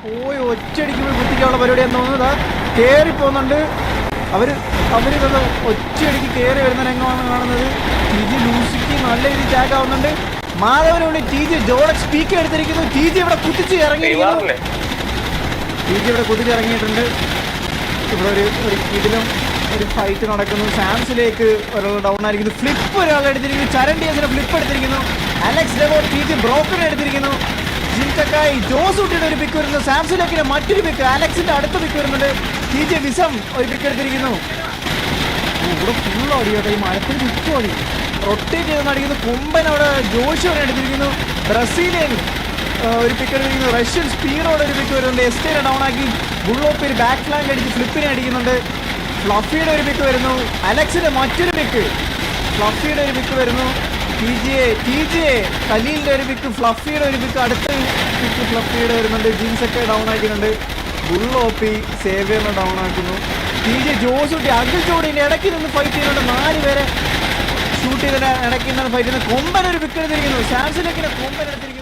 പോയി ഒറ്റയടിക്കുമ്പോൾ കുത്തിക്കാനുള്ള പരിപാടിയാന്ന് തോന്നുന്നത്. കയറി പോകുന്നുണ്ട് അവര് ഒറ്റയടിക്ക് കയറി വരുന്ന രംഗമാണ് കാണുന്നത്. ടി.ജി ലൂസിക്ക് നല്ല രീതിയിൽ ടാഗ് ആവുന്നുണ്ട്. മാധവനുള്ളിൽ ടി.ജി ജോർഡക് സ്പീക്കർ എടുത്തിരിക്കുന്നു. ടി.ജി ഇവിടെ കുതിച്ച് ഇറങ്ങിയിരിക്കുന്നു. ഇവിടെ ഇതിലും ഒരു ഫൈറ്റ് നടക്കുന്നു. സാംസിലേക്ക് ഒരാൾ ഡൗൺ ആയിരിക്കുന്നു. ഫ്ലിപ്പ് ഒരാൾ എടുത്തിരിക്കുന്നു. ചരണ്ടിയസിന് ഫ്ലിപ്പ് എടുത്തിരിക്കുന്നു. അലക്സ് ഡെവോർ ടി.ജി ബ്രോക്കൺ എടുത്തിരിക്കുന്നു. ജിൻചക്കായി ജോസൂട്ടിയുടെ ഒരു പിക്ക് വരുന്നു. സാംസിലേക്കിന് മറ്റൊരു പിക്ക്. അലക്സിന്റെ അടുത്ത പിക്ക് വരുന്നുണ്ട്. ടി.ജി വിസം ഒരു പിക്ക് എടുത്തിരിക്കുന്നു. ഇവിടെ ഫുൾ ഓടിയോട്ടെ. ഈ മരത്തിൽ ചുറ്റും ഓടി റൊട്ടേറ്റ് ചെയ്തെന്ന് അടിക്കുന്നു. കൊമ്പൻ അവിടെ ജോഷുവിനെ എടുത്തിരിക്കുന്നു. ബ്രസീലിയൻ ഒരു പിക്ക് എടുത്തിരിക്കുന്നു. റഷ്യൻ സ്പീഡോടെ ഒരു പിക്ക് വരുന്നുണ്ട്. എസ്റ്റേനെ ഡൗൺ ആക്കി ബുള്ളോപ്പ് ഒരു ബാക്ക് ഫ്ലാങ്ക് അടിച്ച് ഫ്ലിപ്പിനെ അടിക്കുന്നുണ്ട്. ഫ്ലഫിയുടെ ഒരു പിക്ക് വരുന്നു. അലക്സിന്റെ മറ്റൊരു പിക്ക്. ഫ്ലഫിയുടെ ഒരു പിക്ക് വരുന്നു. ടി.ജി ഖലീലിന്റെ ഒരു പിക്ക്. ഫ്ലഫിയുടെ ഒരു പിക്ക്. അടുത്ത പിക്ക് ഫ്ലഫിയുടെ വരുന്നുണ്ട്. ജിൻസൊക്കെ ഡൗൺ ആക്കുന്നുണ്ട്. ബുള്ളോപ്പി സേവിയറിനെ ഡൗൺ ആക്കുന്നു. ടി.ജി ജോസൂട്ടി അഖിൽ ജോഡിന്റെ ഇടയ്ക്ക് നിന്ന് ഫൈറ്റ് ചെയ്യുന്നുണ്ട്. 4 പേരെ ഷൂട്ട് ചെയ്തിട്ട് ഇടയ്ക്ക് നിന്നാണ് ഫൈറ്റ് ചെയ്യുന്നത്. കൊമ്പൻ ഒരു പിക്ക് എടുത്തിരിക്കുന്നു. സാംസങ്ങിനെ കൊമ്പൻ എടുത്തിരിക്കുന്നു.